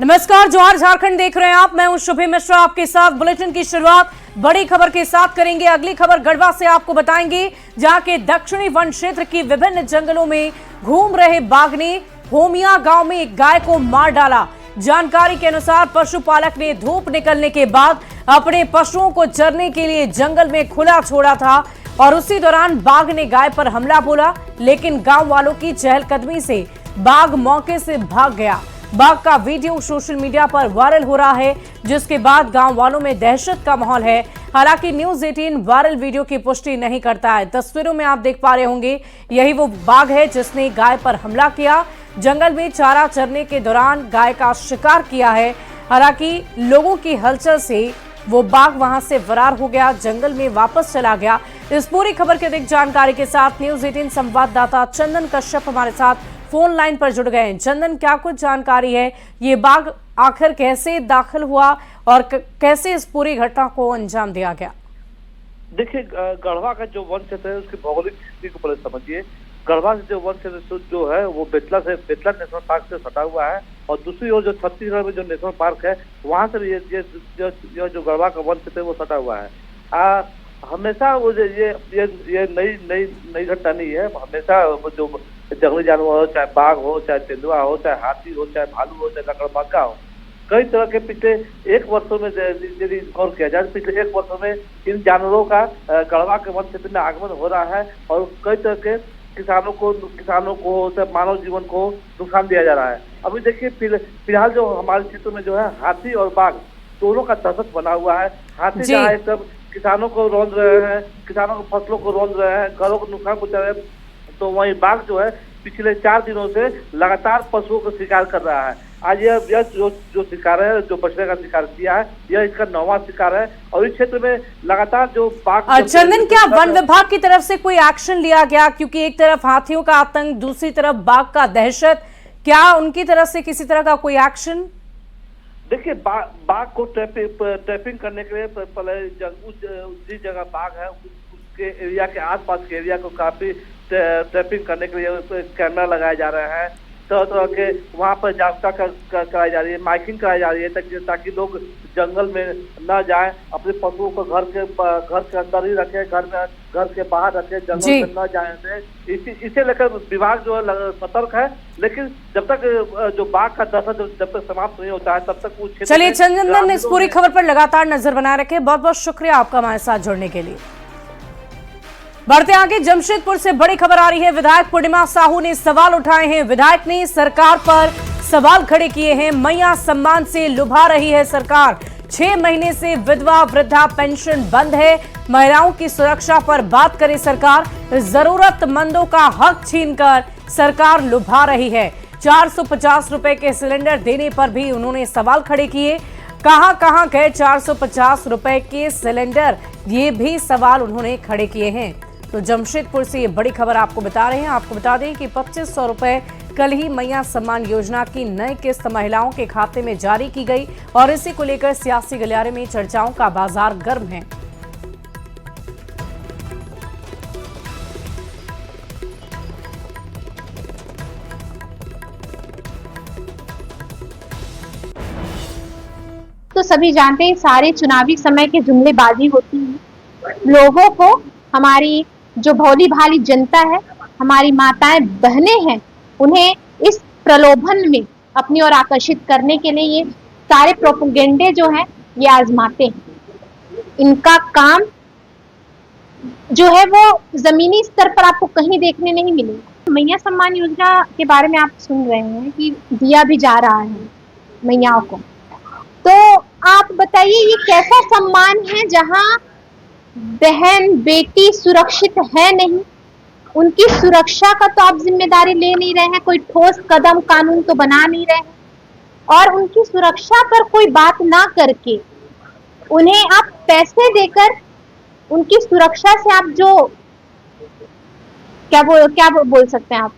नमस्कार, जोहार झारखंड देख रहे हैं आप। मैं हूं शुभे मिश्रा, आपके साथ बुलेटिन की शुरुआत बड़ी खबर के साथ करेंगे। अगली खबर गढ़वा से आपको बताएंगे, जहां के दक्षिणी वन क्षेत्र की विभिन्न जंगलों में घूम रहे बाघ ने होमिया गांव में एक गाय को मार डाला। जानकारी के अनुसार पशुपालक ने धूप निकलने के बाद अपने पशुओं को चरने के लिए जंगल में खुला छोड़ा था और उसी दौरान बाघ ने गाय पर हमला बोला, लेकिन गांव वालों की चहलकदमी से बाघ मौके से भाग गया। बाघ का वीडियो सोशल मीडिया पर वायरल हो रहा है, जिसके बाद गांव वालों में दहशत का माहौल है। हालांकि न्यूज़ 18 वायरल वीडियो की पुष्टि नहीं करता है। तस्वीरों में आप देख पा रहे होंगे, यही वो बाघ है जिसने गाय पर हमला किया। जंगल में चारा चरने के दौरान गाय का शिकार किया है। हालांकि लोगों की हलचल से वो बाघ वहां से फरार हो गया, जंगल में वापस चला गया। इस पूरी खबर की अधिक जानकारी के साथ न्यूज़ 18 संवाददाता चंदन कश्यप हमारे साथ फोन लाइन पर जुड़ गए हैं। चंदन, क्या कुछ जानकारी है? ये बाघ आखिर कैसे दाखिल हुआ और कैसे इस पूरी घटना को अंजाम दिया गया? देखिए, गढ़वा का जो वन क्षेत्र है उसकी भौगोलिक स्थिति को पहले समझिए। गढ़वा से जो वन क्षेत्र जो है वो बेतला नेशनल पार्क से सटा हुआ है, और दूसरी ओर जो छत्तीसगढ़ में जो नेशनल पार्क है वहाँ से भी ये जो गढ़वा का वन क्षेत्र है वो सटा हुआ है। हमेशा वो ये नई घटना नहीं है। हमेशा वो जो जंगली जानवर हो, चाहे बाघ हो, चाहे तेंदुआ हो, चाहे हाथी हो, चाहे भालू हो, चाहे लकड़बग्घा हो, कई तरह के पिछले एक वर्षों में यदि गौर किया जाए, पिछले एक वर्षों में इन जानवरों का गढ़वा के वन क्षेत्र में आगमन हो रहा है और कई तरह के किसानों को मानव जीवन को नुकसान दिया जा रहा है। अभी देखिए, फिलहाल जो हमारे क्षेत्र में जो है हाथी और बाघ दोनों का दहशत बना हुआ है। हाथी जहाँ सब किसानों को रौंद रहे हैं, किसानों की फसलों को रौंद रहे हैं, घरों को नुकसान पहुंचा रहे हैं, तो वहीं बाघ जो है पिछले 4 दिनों से लगातार पशुओं को शिकार कर रहा है। आज यह जो शिकार है, जो बछड़े का शिकार किया है, यह इसका 9वां शिकार है। और इस क्षेत्र में लगातार जो बाघ चंदन, क्या वन विभाग की तरफ से कोई एक्शन लिया गया? क्योंकि एक तरफ हाथियों का आतंक, दूसरी तरफ बाघ का दहशत, क्या उनकी तरफ से किसी तरह का कोई एक्शन? देखिए, बाघ को ट्रैपिंग करने के लिए पहले जिस जगह बाघ है उसके एरिया के आसपास के एरिया को काफी ट्रैपिंग करने के लिए कैमरा लगाए जा रहे हैं। तरह के वहाँ पर जागरूकता कराई जा रही है, माइकिंग कराई जा रही है, ताकि लोग जंगल में न जाएं, अपने पशुओं को घर के अंदर ही रखें, घर के बाहर रखें, जंगल में न जाएं। इसे लेकर विभाग जो है सतर्क है। लेकिन जब तक जो बाघ का दहशत जब तक समाप्त नहीं होता है, तब तक वो क्षेत्र। चलिए चंदन, इस पूरी खबर पर लगातार नजर बनाए रखें। बहुत बहुत शुक्रिया आपका हमारे साथ जुड़ने के लिए। बढ़ते आगे, जमशेदपुर से बड़ी खबर आ रही है। विधायक पूर्णिमा साहू ने सवाल उठाए हैं। विधायक ने सरकार पर सवाल खड़े किए हैं। मैया सम्मान से लुभा रही है सरकार। 6 महीने से विधवा वृद्धा पेंशन बंद है। महिलाओं की सुरक्षा पर बात करे सरकार। जरूरतमंदों का हक छीनकर सरकार लुभा रही है। 450 रुपए के सिलेंडर देने पर भी उन्होंने सवाल खड़े किए। कहां गए 450 रुपए के सिलेंडर, ये भी सवाल उन्होंने खड़े किए हैं। तो जमशेदपुर से ये बड़ी खबर आपको बता रहे हैं। आपको बता दें कि 2500 रुपए कल ही मैया सम्मान योजना की नई किस्त महिलाओं के खाते में जारी की गई और इसी को लेकर सियासी गलियारे में चर्चाओं का बाजार गर्म है। तो सभी जानते हैं, सारे चुनावी समय के जुमलेबाजी होती है। लोगों को, हमारी जो भोली भाली जनता है, हमारी माताएं बहनें हैं, उन्हें इस प्रलोभन में अपनी ओर आकर्षित करने के लिए ये सारे प्रोपेगेंडे जो हैं ये आजमाते हैं। इनका काम जो है वो जमीनी स्तर पर आपको कहीं देखने नहीं मिलेगा। मैया सम्मान योजना के बारे में आप सुन रहे हैं कि दिया भी जा रहा है मैयाओं को, तो आप बताइए ये कैसा सम्मान है जहां बहन बेटी सुरक्षित है नहीं? उनकी सुरक्षा का तो आप जिम्मेदारी ले नहीं रहे हैं, कोई ठोस कदम कानून तो बना नहीं रहे हैं, और उनकी सुरक्षा पर कोई बात ना करके उन्हें आप पैसे देकर उनकी सुरक्षा से आप जो क्या बोल सकते हैं, आप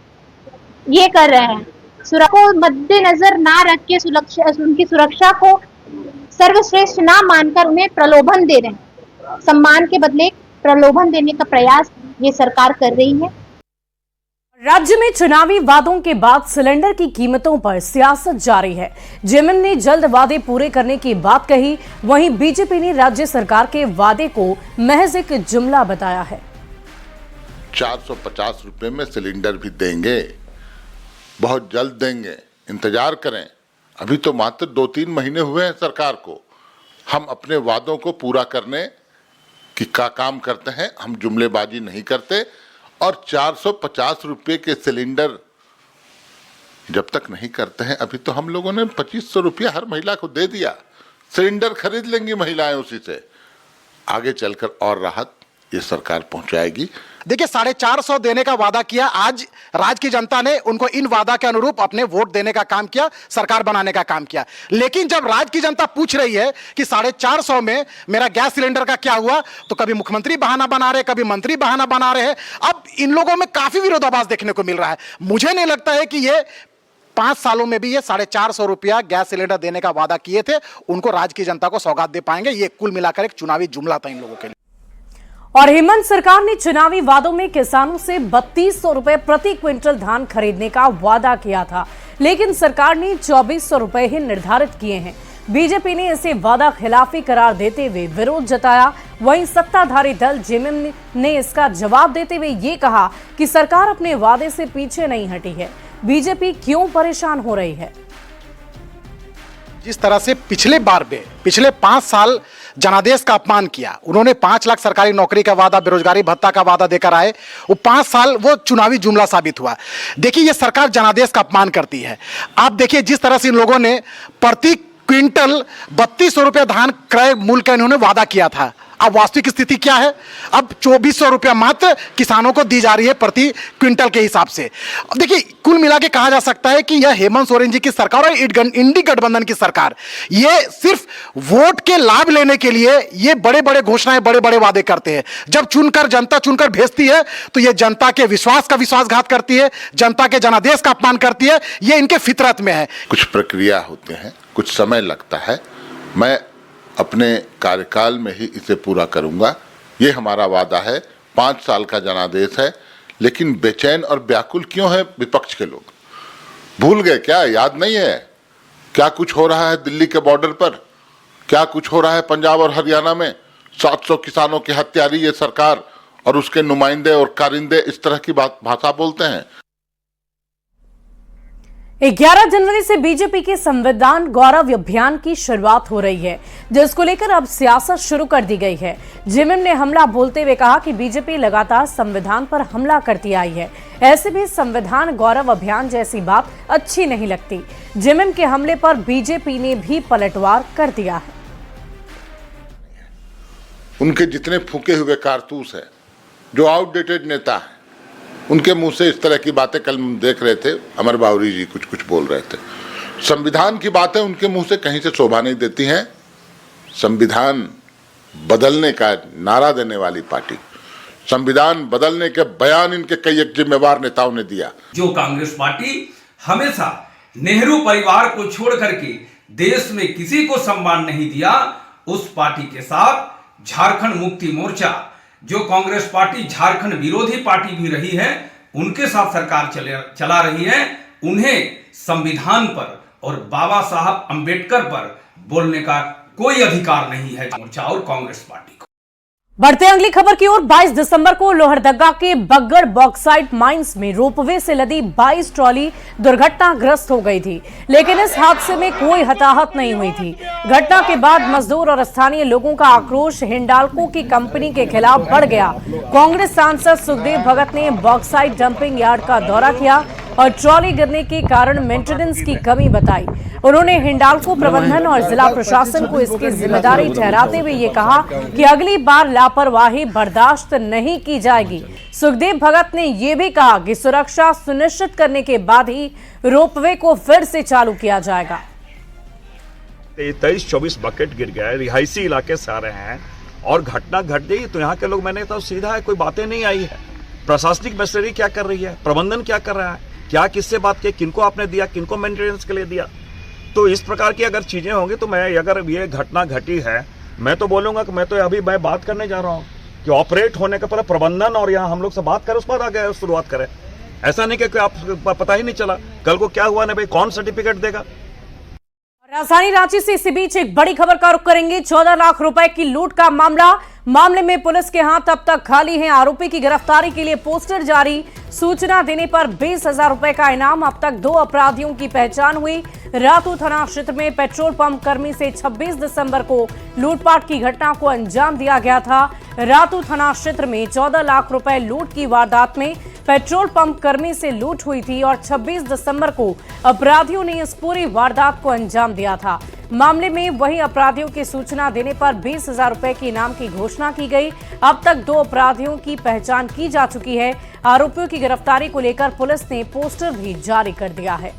ये कर रहे हैं। सुरक्षा को मद्देनजर ना रख के उनकी सुरक्षा को सर्वश्रेष्ठ ना मानकर उन्हें प्रलोभन दे रहे हैं। सम्मान के बदले प्रलोभन देने का प्रयास ये सरकार कर रही है। राज्य में चुनावी वादों के बाद सिलेंडर की कीमतों पर सियासत जारी है। जेएमएम ने जल्द वादे पूरे करने की बात कही, वहीं बीजेपी ने राज्य सरकार के वादे को महज एक जुमला बताया है। 450 रुपए में सिलेंडर भी देंगे, बहुत जल्द देंगे, इंतजार करें। अभी तो मात्र 2-3 महीने हुए हैं सरकार को। हम अपने वादों को पूरा करने की काम करते हैं, हम जुमलेबाजी नहीं करते। और 450 रुपये के सिलेंडर जब तक नहीं करते हैं, अभी तो हम लोगों ने 2500 रुपया हर महिला को दे दिया, सिलेंडर खरीद लेंगी महिलाएं उसी से। आगे चलकर और राहत ये सरकार पहुंचाएगी। देखिए 450 देने का वादा किया, आज राज्य की जनता ने उनको इन वादा के अनुरूप अपने वोट देने का काम किया, सरकार बनाने का काम किया। लेकिन जब राज्य की जनता पूछ रही है कि 450 में मेरा गैस सिलेंडर का क्या हुआ, तो कभी मुख्यमंत्री बहाना बना रहे, कभी मंत्री बहाना बना रहे हैं। अब इन लोगों में काफी विरोधाभास देखने को मिल रहा है। मुझे नहीं लगता है कि ये 5 सालों में भी ये 450 रुपया गैस सिलेंडर देने का वादा किए थे, उनको राज्य की जनता को सौगात दे पाएंगे। ये कुल मिलाकर एक चुनावी जुमला था इन लोगों के लिए। और हेमंत सरकार ने चुनावी वादों में किसानों से 3200 रुपए प्रति क्विंटल धान खरीदने का वादा किया था, लेकिन सरकार ने 2400 रुपए ही निर्धारित किए हैं। बीजेपी ने इसे वादा खिलाफी करार देते हुए विरोध जताया। वहीं सत्ताधारी दल जेएमएम ने इसका जवाब देते हुए ये कहा कि सरकार अपने वादे से पीछे नहीं हटी है, बीजेपी क्यों परेशान हो रही है। जिस तरह से पिछले 5 साल जनादेश का अपमान किया, उन्होंने 5 लाख सरकारी नौकरी का वादा, बेरोजगारी भत्ता का वादा देकर आए, वो 5 साल वो चुनावी जुमला साबित हुआ। देखिए ये सरकार जनादेश का अपमान करती है। आप देखिए जिस तरह से इन लोगों ने प्रति क्विंटल 3200 रुपये धान क्रय मूल्य का इन्होंने वादा किया था, अब वास्तविक स्थिति क्या है? अब 2400 रुपया मात्र किसानों को दी जा रही है प्रति क्विंटल के हिसाब से। देखिए कुल मिला के कहा जा सकता है कि यह हेमंत सोरेन जी की सरकार और इंडी गठबंधन की सरकार, ये सिर्फ वोट के लाभ लेने के लिए ये बड़े बड़े घोषणाएं, बड़े बड़े वादे करते हैं। जब जनता चुनकर भेजती है तो ये जनता के विश्वास का विश्वासघात करती है, जनता के जनादेश का अपमान करती है। ये इनके फितरत में है। कुछ प्रक्रिया होते हैं, कुछ समय लगता है। मैं अपने कार्यकाल में ही इसे पूरा करूंगा, ये हमारा वादा है। 5 साल का जनादेश है। लेकिन बेचैन और व्याकुल क्यों है विपक्ष के लोग? भूल गए क्या? याद नहीं है क्या कुछ हो रहा है दिल्ली के बॉर्डर पर? क्या कुछ हो रहा है पंजाब और हरियाणा में? 700 किसानों की हत्यारी ये सरकार और उसके नुमाइंदे और कारिंदे इस तरह की भाषा बोलते हैं। 11 जनवरी से बीजेपी के संविधान गौरव अभियान की शुरुआत हो रही है, जिसको लेकर अब सियासत शुरू कर दी गई है। जेएमएम ने हमला बोलते हुए कहा कि बीजेपी लगातार संविधान पर हमला करती आई है, ऐसे भी संविधान गौरव अभियान जैसी बात अच्छी नहीं लगती। जेएमएम के हमले पर बीजेपी ने भी पलटवार कर दिया है। उनके जितने फूके हुए कारतूस है, जो आउटडेटेड नेता है, उनके मुंह से इस तरह की बातें कल देख रहे थे। अमर बावरी जी कुछ बोल रहे थे। संविधान की बातें उनके मुंह से कहीं से शोभा नहीं देती हैं। संविधान बदलने का नारा देने वाली पार्टी, संविधान बदलने के बयान इनके कई एक जिम्मेवार नेताओं ने दिया। जो कांग्रेस पार्टी हमेशा नेहरू परिवार को छोड़ करके देश में किसी को सम्मान नहीं दिया, उस पार्टी के साथ झारखंड मुक्ति मोर्चा, जो कांग्रेस पार्टी झारखंड विरोधी पार्टी भी रही है, उनके साथ सरकार चला रही है। उन्हें संविधान पर और बाबा साहब अंबेडकर पर बोलने का कोई अधिकार नहीं है मोर्चा और कांग्रेस पार्टी को। बढ़ते अगली खबर की ओर। 22 दिसंबर को लोहरदगा के बग्गड़ बॉक्साइट माइंस में रोपवे से लदी 22 ट्रॉली दुर्घटनाग्रस्त हो गई थी, लेकिन इस हादसे में कोई हताहत नहीं हुई थी। घटना के बाद मजदूर और स्थानीय लोगों का आक्रोश हिंडाल्को की कंपनी के खिलाफ बढ़ गया। कांग्रेस सांसद सुखदेव भगत ने बॉक्साइट डंपिंग यार्ड का दौरा किया और ट्रॉली गिरने के कारण मेंटेनेंस की कमी बताई। उन्होंने हिंडाल्को प्रबंधन और जिला प्रशासन को इसकी जिम्मेदारी ठहराते हुए ये कहा कि अगली बार लापरवाही बर्दाश्त नहीं की जाएगी। सुखदेव भगत ने ये भी कहा कि सुरक्षा सुनिश्चित करने के बाद ही रोपवे को फिर से चालू किया जाएगा। 23-24 बकेट गिर गया है, रिहायशी इलाके से आ रहे हैं और घटना घट गई तो यहाँ के लोग, मैंने तो सीधा है, कोई बातें नहीं आई है। प्रशासनिक मशीनरी क्या कर रही है, प्रबंधन क्या कर रहा है, क्या किससे बात की, किनको आपने दिया, किनको मेंटेनेंस के लिए दिया। तो इस प्रकार की अगर चीजें होंगी तो मैं, अगर ये घटना घटी है, मैं तो बोलूंगा कि मैं बात करने जा रहा हूँ कि ऑपरेट होने के पहले प्रबंधन और यहाँ हम लोग से बात करें, उसके बाद आगे शुरुआत करें। ऐसा नहीं कि आप पता ही नहीं चला कल को क्या हुआ ना भाई, कौन सर्टिफिकेट देगा। राजधानी रांची से इसी बीच एक बड़ी खबर का रुख करेंगे। 14 लाख रुपए की लूट का मामले में पुलिस के हाथ अब तक खाली हैं। आरोपी की गिरफ्तारी के लिए पोस्टर जारी, सूचना देने पर 20,000 रुपए का इनाम। अब तक 2 अपराधियों की पहचान हुई। रातू थाना क्षेत्र में पेट्रोल पंप कर्मी से 26 दिसंबर को लूटपाट की घटना को अंजाम दिया गया था। रातू थाना क्षेत्र में 14 लाख रुपए लूट की वारदात में पेट्रोल पंप कर्मी से लूट हुई थी और 26 दिसंबर को अपराधियों ने इस पूरी वारदात को अंजाम दिया था। मामले में वही अपराधियों की सूचना देने पर 20,000 रुपए के इनाम की घोषणा की गई। अब तक 2 अपराधियों की पहचान की जा चुकी है। आरोपियों की गिरफ्तारी को लेकर पुलिस ने पोस्टर भी जारी कर दिया है।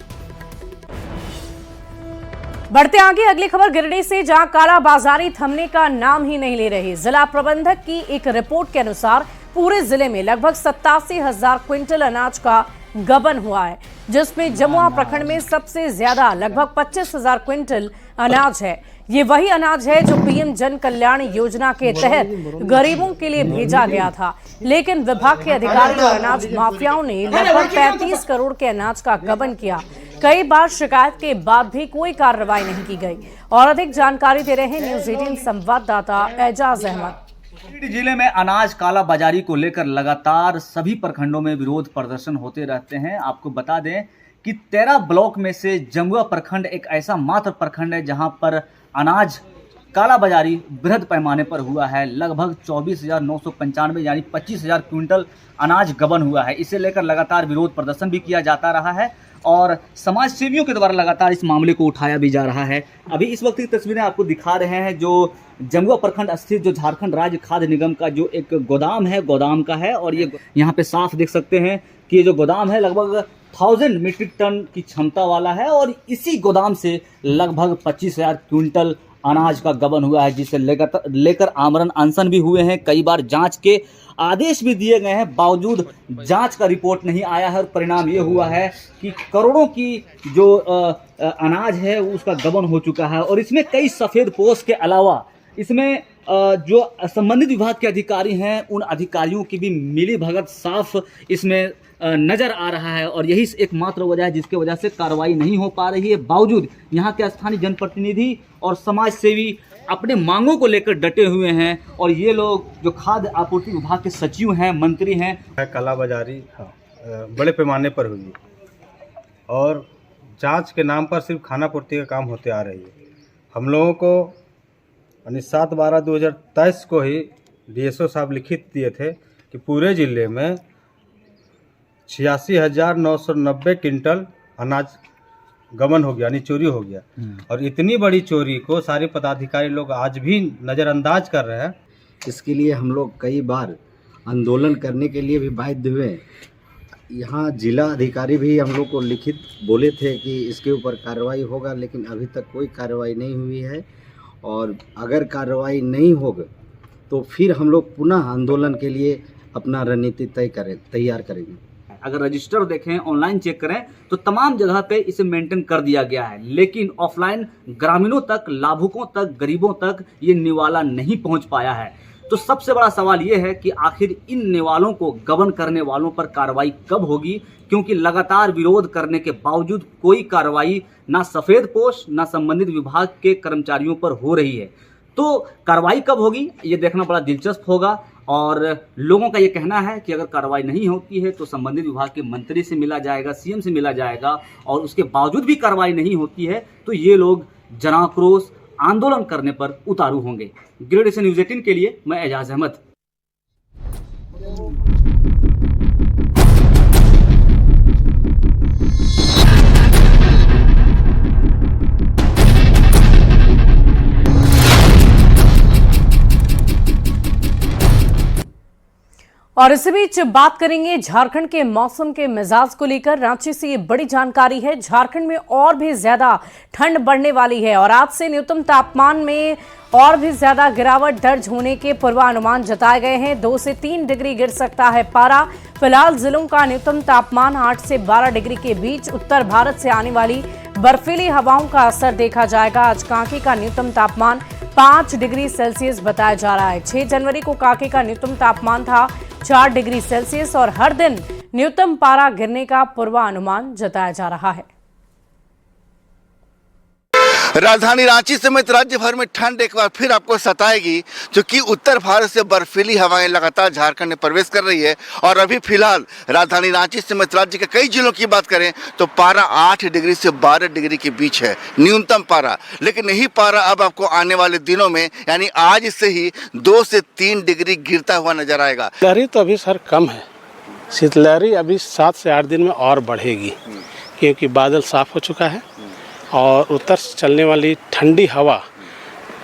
बढ़ते आगे अगली खबर गिरिडीह से, जहां कालाबाजारी थमने का नाम ही नहीं ले रही। जिला प्रबंधक की एक रिपोर्ट के अनुसार पूरे जिले में लगभग 87,000 क्विंटल अनाज का गबन हुआ है, जिसमें जमुआ प्रखंड में सबसे ज्यादा लगभग 25,000 क्विंटल अनाज है। ये वही अनाज है जो पीएम जन कल्याण योजना के तहत गरीबों के लिए भेजा गया था, लेकिन विभाग के अधिकारी और अनाज माफियाओं ने लगभग 35 करोड़ के अनाज का गबन किया। कई बार शिकायत के बाद भी कोई कार्रवाई नहीं की गई। और अधिक जानकारी दे रहे हैं न्यूज़ 18 संवाददाता एजाज अहमद। गिरिडीह जिले में अनाज कालाबाजारी को लेकर लगातार सभी प्रखंडों में विरोध प्रदर्शन होते रहते हैं। आपको बता दें कि 13 ब्लॉक में से जमुआ प्रखंड एक ऐसा मात्र प्रखंड है जहां पर अनाज कालाबाजारी बृहद पैमाने पर हुआ है। लगभग 24,995 यानी 25,000 क्विंटल अनाज गबन हुआ है। इसे लेकर लगातार विरोध प्रदर्शन भी किया जाता रहा है और समाज सेवियों के द्वारा लगातार इस मामले को उठाया भी जा रहा है। अभी इस वक्त की तस्वीरें आपको दिखा रहे हैं जो जमुआ प्रखंड स्थित जो झारखंड राज्य खाद्य निगम का जो एक गोदाम है, गोदाम का है। और ये यहाँ पे साफ देख सकते हैं कि ये जो गोदाम है लगभग 1000 मीट्रिक टन की क्षमता वाला है और इसी गोदाम से लगभग 25,000 क्विंटल अनाज का गबन हुआ है, जिसे लेकर आमरण अनशन भी हुए हैं। कई बार जांच के आदेश भी दिए गए हैं, बावजूद जांच का रिपोर्ट नहीं आया है और परिणाम ये हुआ है कि करोड़ों की जो अनाज है उसका गबन हो चुका है। और इसमें कई सफ़ेद पोश के अलावा इसमें जो संबंधित विभाग के अधिकारी हैं उन अधिकारियों की भी मिली भगत साफ इसमें नजर आ रहा है। और यही एकमात्र वजह है जिसके वजह से कार्रवाई नहीं हो पा रही है। बावजूद यहाँ के स्थानीय जनप्रतिनिधि और समाज सेवी अपने मांगों को लेकर डटे हुए हैं। और ये लोग जो खाद्य आपूर्ति विभाग के सचिव हैं, मंत्री हैं, कालाबाजारी बड़े पैमाने पर हुई और जांच के नाम पर सिर्फ खानापूर्ति का काम होते आ रही है। हम लोगों को 7/12/2023 को ही डीएसओ साहब लिखित दिए थे कि पूरे ज़िले में 86,990 क्विंटल अनाज गबन हो गया, यानी चोरी हो गया। और इतनी बड़ी चोरी को सारे पदाधिकारी लोग आज भी नज़रअंदाज कर रहे हैं। इसके लिए हम लोग कई बार आंदोलन करने के लिए भी बाध्य हुए। यहाँ जिला अधिकारी भी हम लोग को लिखित बोले थे कि इसके ऊपर कार्रवाई होगा, लेकिन अभी तक कोई कार्रवाई नहीं हुई है। और अगर कार्रवाई नहीं होगा तो फिर हम लोग पुनः आंदोलन के लिए अपना रणनीति तैयार करेंगे। अगर रजिस्टर देखें, ऑनलाइन चेक करें तो तमाम जगह पे इसे मेंटेन कर दिया गया है, लेकिन ऑफलाइन ग्रामीणों तक, लाभुकों तक, गरीबों तक ये निवाला नहीं पहुंच पाया है। तो सबसे बड़ा सवाल ये है कि आखिर इन निवालों को गबन करने वालों पर कार्रवाई कब होगी, क्योंकि लगातार विरोध करने के बावजूद कोई कार्रवाई ना सफ़ेद पोश ना संबंधित विभाग के कर्मचारियों पर हो रही है। तो कार्रवाई कब होगी ये देखना बड़ा दिलचस्प होगा। और लोगों का ये कहना है कि अगर कार्रवाई नहीं होती है तो संबंधित विभाग के मंत्री से मिला जाएगा, सीएम से मिला जाएगा, और उसके बावजूद भी कार्रवाई नहीं होती है तो ये लोग जनाक्रोश आंदोलन करने पर उतारू होंगे। गिरिडीह से न्यूज़ 18 के लिए मैं एजाज अहमद। और इसी बीच बात करेंगे झारखंड के मौसम के मिजाज को लेकर। रांची से ये बड़ी जानकारी है, झारखंड में और भी ज्यादा ठंड बढ़ने वाली है और आज से न्यूनतम तापमान में और भी ज्यादा गिरावट दर्ज होने के पूर्वानुमान जताए गए हैं। 2 से 3 डिग्री गिर सकता है पारा। फिलहाल जिलों का न्यूनतम तापमान 8 से 12 डिग्री के बीच। उत्तर भारत से आने वाली बर्फीली हवाओं का असर देखा जाएगा। आज कांके का न्यूनतम तापमान 5 डिग्री सेल्सियस बताया जा रहा है। 6 जनवरी को कांके का न्यूनतम तापमान था 4 डिग्री सेल्सियस और हर दिन न्यूनतम पारा गिरने का पूर्वानुमान जताया जा रहा है। राजधानी रांची समेत राज्य भर में ठंड एक बार फिर आपको सताएगी, क्योंकि उत्तर भारत से बर्फीली हवाएं लगातार झारखंड में प्रवेश कर रही है। और अभी फिलहाल राजधानी रांची समेत राज्य के कई जिलों की बात करें तो पारा 8 डिग्री से 12 डिग्री के बीच है न्यूनतम पारा। लेकिन यही पारा अब आपको आने वाले दिनों में यानी आज से ही 2 से 3 डिग्री गिरता हुआ नजर आएगा। शीतलहरी तो अभी सर कम है, शीतलहरी अभी 7 से 8 दिन में और बढ़ेगी, क्योंकि बादल साफ हो चुका है और उत्तर से चलने वाली ठंडी हवा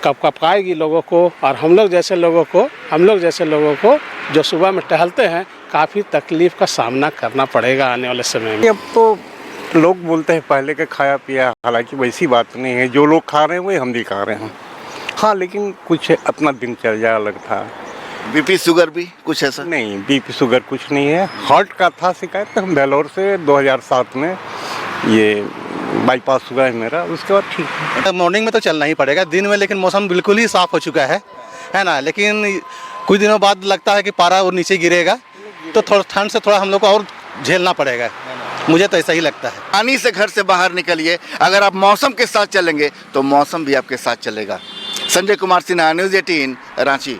कपकपाएगी लोगों को। और हम लोग जैसे लोगों को जो सुबह में टहलते हैं काफ़ी तकलीफ का सामना करना पड़ेगा आने वाले समय में। अब तो लोग बोलते हैं पहले का खाया पिया, हालांकि वैसी बात नहीं है। जो लोग खा रहे हैं वही हम भी खा रहे हैं। हाँ, लेकिन कुछ अपना दिनचर्या अलग था। बीपी शुगर भी कुछ ऐसा नहीं, बीपी शुगर कुछ नहीं है। हार्ट का था शिकायत, हम बेलोर से 2007 में ये बाईपास हुआ है मेरा, उसके बाद ठीक है। मॉर्निंग में तो चलना ही पड़ेगा, दिन में लेकिन मौसम बिल्कुल ही साफ हो चुका है ना। लेकिन कुछ दिनों बाद लगता है कि पारा और नीचे गिरेगा, तो थोड़ा ठंड से थोड़ा हम लोग को और झेलना पड़ेगा। मुझे तो ऐसा ही लगता है। पानी से घर से बाहर निकलिए, अगर आप मौसम के साथ चलेंगे तो मौसम भी आपके साथ चलेगा। संजय कुमार सिन्हा, न्यूज़ 18 रांची।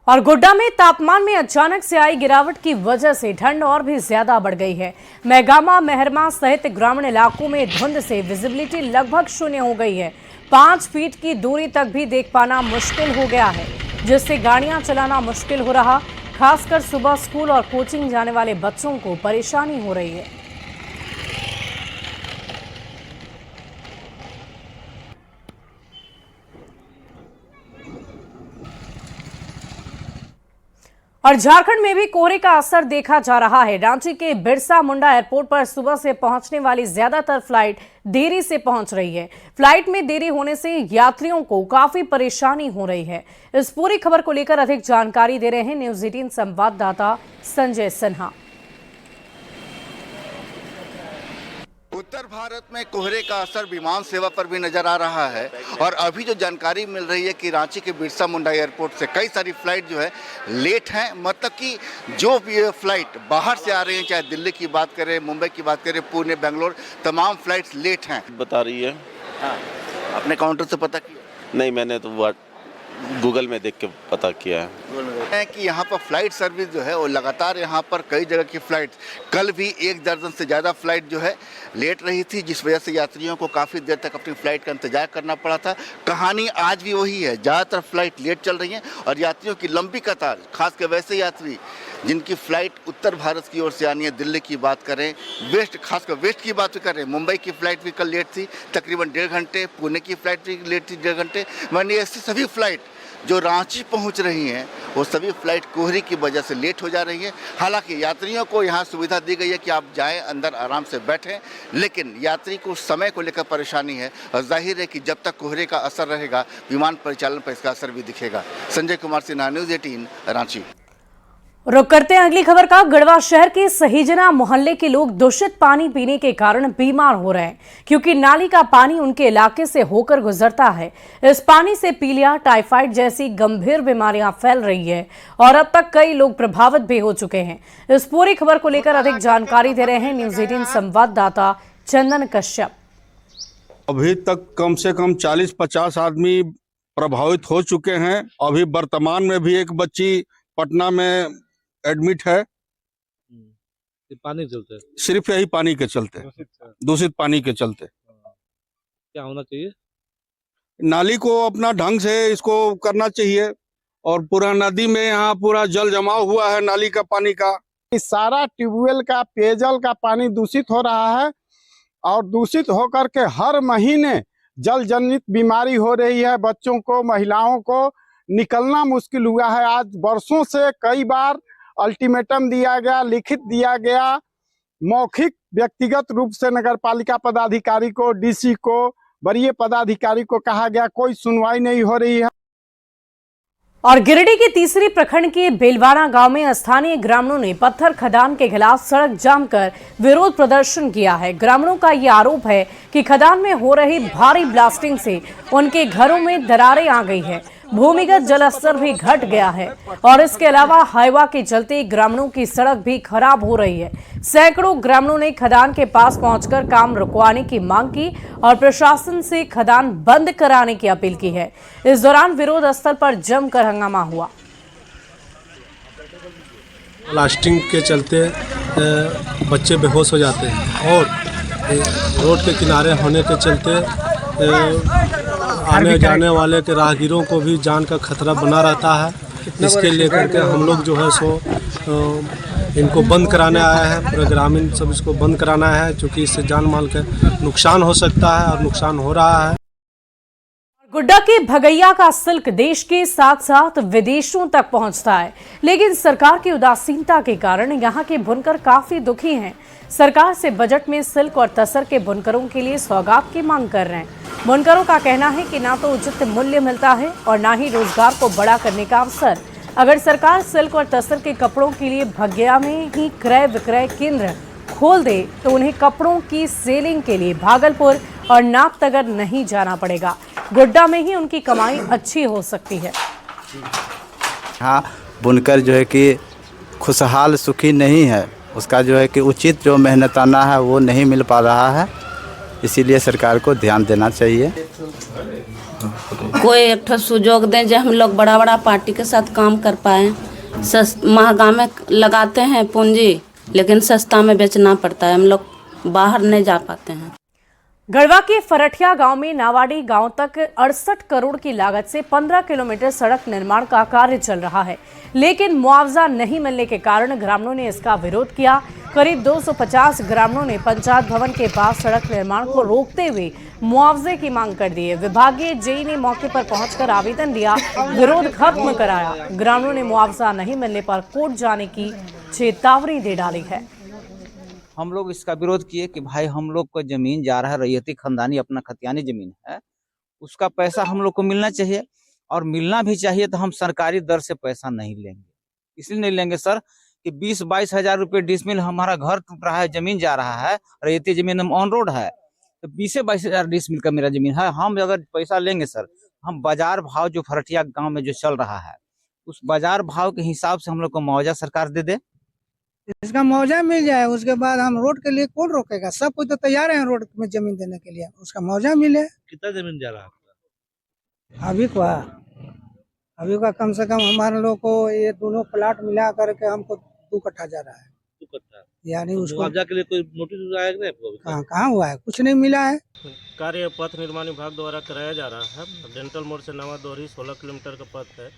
और गोड्डा में तापमान में अचानक से आई गिरावट की वजह से ठंड और भी ज्यादा बढ़ गई है। मेहगामा, मेहरमा सहित ग्रामीण इलाकों में धुंध से विजिबिलिटी लगभग शून्य हो गई है। 5 फीट की दूरी तक भी देख पाना मुश्किल हो गया है, जिससे गाड़ियां चलाना मुश्किल हो रहा। खासकर सुबह स्कूल और कोचिंग जाने वाले बच्चों को परेशानी हो रही है। और झारखंड में भी कोहरे का असर देखा जा रहा है। रांची के बिरसा मुंडा एयरपोर्ट पर सुबह से पहुंचने वाली ज्यादातर फ्लाइट देरी से पहुंच रही है। फ्लाइट में देरी होने से यात्रियों को काफी परेशानी हो रही है। इस पूरी खबर को लेकर अधिक जानकारी दे रहे हैं न्यूज़ 18 संवाददाता संजय सिन्हा। उत्तर भारत में कोहरे का असर विमान सेवा पर भी नजर आ रहा है। और अभी जो जानकारी मिल रही है कि रांची के बिरसा मुंडा एयरपोर्ट से कई सारी फ्लाइट जो है लेट हैं। मतलब कि जो भी फ्लाइट बाहर से आ रही हैं, चाहे दिल्ली की बात करें, मुंबई की बात करें, पुणे, बेंगलोर, तमाम फ्लाइट्स लेट हैं बता रही है। हाँ, अपने काउंटर से पता किया? नहीं, मैंने तो गूगल में देख के पता किया है कि यहाँ पर फ्लाइट सर्विस जो है वो लगातार यहाँ पर कई जगह की फ्लाइट, कल भी 1 दर्जन से ज़्यादा फ्लाइट जो है लेट रही थी, जिस वजह से यात्रियों को काफ़ी देर तक अपनी फ़्लाइट का इंतजार करना पड़ा था। कहानी आज भी वही है, ज़्यादातर फ्लाइट लेट चल रही हैं और यात्रियों की लंबी कतार, खासकर वैसे यात्री जिनकी फ़्लाइट उत्तर भारत की ओर से आनी है। दिल्ली की बात करें, वेस्ट, खासकर वेस्ट की बात करें, मुंबई की फ़्लाइट भी कल लेट थी तकरीबन 1.5 घंटे, पुणे की फ़्लाइट भी लेट थी 1.5 घंटे। मैंने ऐसी सभी फ्लाइट जो रांची पहुंच रही हैं वो सभी फ्लाइट कोहरे की वजह से लेट हो जा रही है। हालांकि यात्रियों को यहाँ सुविधा दी गई है कि आप जाएं, अंदर आराम से बैठें, लेकिन यात्री को समय को लेकर परेशानी है। और जाहिर है कि जब तक कोहरे का असर रहेगा विमान परिचालन पर इसका असर भी दिखेगा। संजय कुमार सिन्हा, न्यूज़ 18 रांची। रुक करते हैं अगली खबर का। गढ़वा शहर के सहीजना मोहल्ले के लोग दूषित पानी पीने के कारण बीमार हो रहे हैं, क्योंकि नाली का पानी उनके इलाके से होकर गुजरता है। इस पानी से पीलिया, टाइफाइड जैसी गंभीर बीमारियां फैल रही है और अब तक कई लोग प्रभावित भी हो चुके हैं। इस पूरी खबर को लेकर अधिक जानकारी दे रहे हैं न्यूज़ 18 संवाददाता चंदन कश्यप। अभी तक कम से कम 40-50 आदमी प्रभावित हो चुके हैं। अभी वर्तमान में भी एक बच्ची पटना में एडमिट है। पानी चलते सिर्फ यही पानी के चलते, दूषित पानी के चलते। क्या होना चाहिए? नाली को अपना ढंग से इसको करना चाहिए। और पूरा नदी में यहाँ पूरा जल जमाव हुआ है नाली का पानी का। सारा ट्यूबवेल का पेयजल का पानी दूषित हो रहा है और दूषित होकर के हर महीने जल जनित बीमारी हो रही है। बच्चों को, महिलाओं को निकलना मुश्किल हुआ है। आज वर्षों से कई बार अल्टीमेटम दिया गया, लिखित दिया गया, मौखिक व्यक्तिगत रूप से नगर पालिका पदाधिकारी को, डीसी को, वरीय पदाधिकारी को कहा गया, कोई सुनवाई नहीं हो रही है। और गिरिडीह के तीसरी प्रखंड के बेलवाड़ा गांव में स्थानीय ग्रामीणों ने पत्थर खदान के खिलाफ सड़क जाम कर विरोध प्रदर्शन किया है। ग्रामीणों का ये आरोप है कि खदान में हो रही भारी ब्लास्टिंग से उनके घरों में दरारें आ गई है। भूमिगत जल स्तर भी घट गया है और इसके अलावा हाइवा के चलते ग्रामीणों की सड़क भी खराब हो रही है। सैकड़ों ग्रामीणों ने खदान के पास पहुंचकर काम रुकवाने की मांग की और प्रशासन से खदान बंद कराने की अपील की है। इस दौरान विरोध स्थल पर जमकर हंगामा हुआ। ब्लास्टिंग के चलते बच्चे बेहोश हो जाते हैं और रोड के किनारे होने के चलते आने जाने वाले के राहगीरों को भी जान का खतरा बना रहता है। इसके लेकर के हम लोग जो है सो इनको बंद कराने आए हैं। पूरे ग्रामीण सब इसको बंद कराना है, क्योंकि इससे जान माल के नुकसान हो सकता है और नुकसान हो रहा है। गुड्डा के भगैया का सिल्क देश के साथ साथ विदेशों तक पहुंचता है, लेकिन सरकार की उदासीनता के कारण यहां के बुनकर काफी दुखी हैं। सरकार से बजट में सिल्क और तसर के बुनकरों के लिए सौगात की मांग कर रहे हैं। बुनकरों का कहना है कि ना तो उचित मूल्य मिलता है और ना ही रोजगार को बड़ा करने का अवसर। अगर सरकार सिल्क और तसर के कपड़ों के लिए भगैया में ही क्रय विक्रय केंद्र खोल दे तो उन्हें कपड़ों की सेलिंग के लिए भागलपुर और नाथनगर नहीं जाना पड़ेगा। गुड्डा में ही उनकी कमाई अच्छी हो सकती है। हाँ, बुनकर जो है कि खुशहाल सुखी नहीं है, उसका जो है कि उचित जो मेहनताना है वो नहीं मिल पा रहा है, इसीलिए सरकार को ध्यान देना चाहिए। कोई एक ठो सुजोग दें जो हम लोग बड़ा बड़ा पार्टी के साथ काम कर पाए। महंगा में लगाते हैं पूंजी, लेकिन सस्ता में बेचना पड़ता है, हम लोग बाहर नहीं जा पाते हैं। गढ़वा के फरठिया गांव में नावाड़ी गांव तक 68 करोड़ की लागत से 15 किलोमीटर सड़क निर्माण का कार्य चल रहा है, लेकिन मुआवजा नहीं मिलने के कारण ग्रामीणों ने इसका विरोध किया। करीब 250 ग्रामीणों ने पंचायत भवन के पास सड़क निर्माण को रोकते हुए मुआवजे की मांग कर दी है। विभागीय जेई ने मौके पर पहुंचकर आवेदन दिया, विरोध खत्म कराया। ग्रामीणों ने मुआवजा नहीं मिलने पर कोर्ट जाने की चेतावनी दे डाली है। हम लोग इसका विरोध किए कि भाई हम लोग को जमीन जा रहा है, रैयती खानदानी अपना खतियानी जमीन है, उसका पैसा हम लोग को मिलना चाहिए और मिलना भी चाहिए। तो हम सरकारी दर से पैसा नहीं लेंगे, इसलिए नहीं लेंगे सर कि 20-22 हजार रुपये डिसमिल हमारा घर टूट रहा है, जमीन जा रहा है, रैयती जमीन ऑन रोड है, तो 20-22 हजार डिसमिल का मेरा जमीन है। हम अगर पैसा लेंगे सर, हम बाजार भाव जो फरठिया गाँव में जो चल रहा है उस बाजार भाव के हिसाब से हम लोग को मुआवजा सरकार दे दे। इसका मुआवजा मिल जाए, उसके बाद हम रोड के लिए कौन रोकेगा? सब कोई तो तैयार है रोड में जमीन देने के लिए, उसका मुआवजा मिले। कितना जमीन जा रहा है अभी का कम से कम हमारे लोग को ये दोनों प्लाट मिला करके हमको 2 कट्ठा जा रहा है। 2 कट्ठा यानी उसको मुआवजा के लिए कोई नोटिस आया नहीं आपको? कहाँ हुआ है, कुछ नहीं मिला है। कार्य पथ निर्माण विभाग द्वारा कराया जा रहा है। डेंटल मोड़ से नवा दोहरी 16 किलोमीटर का पथ है,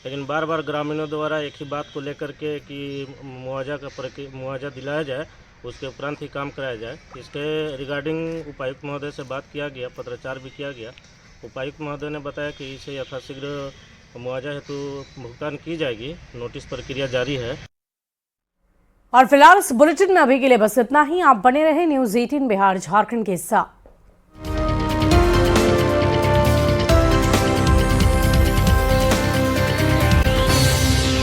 लेकिन बार बार ग्रामीणों द्वारा एक ही बात को लेकर के कि मुआवजा दिलाया जाए, उसके उपरांत ही काम कराया जाए। इसके रिगार्डिंग उपायुक्त महोदय से बात किया गया, पत्राचार भी किया गया। उपायुक्त महोदय ने बताया कि इसे यथाशीघ्र मुआवजा हेतु भुगतान की जाएगी। नोटिस प्रक्रिया जारी है। और फिलहाल इस बुलेटिन में अभी के लिए बस इतना ही। आप बने रहे न्यूज़ 18 बिहार झारखंड के साथ।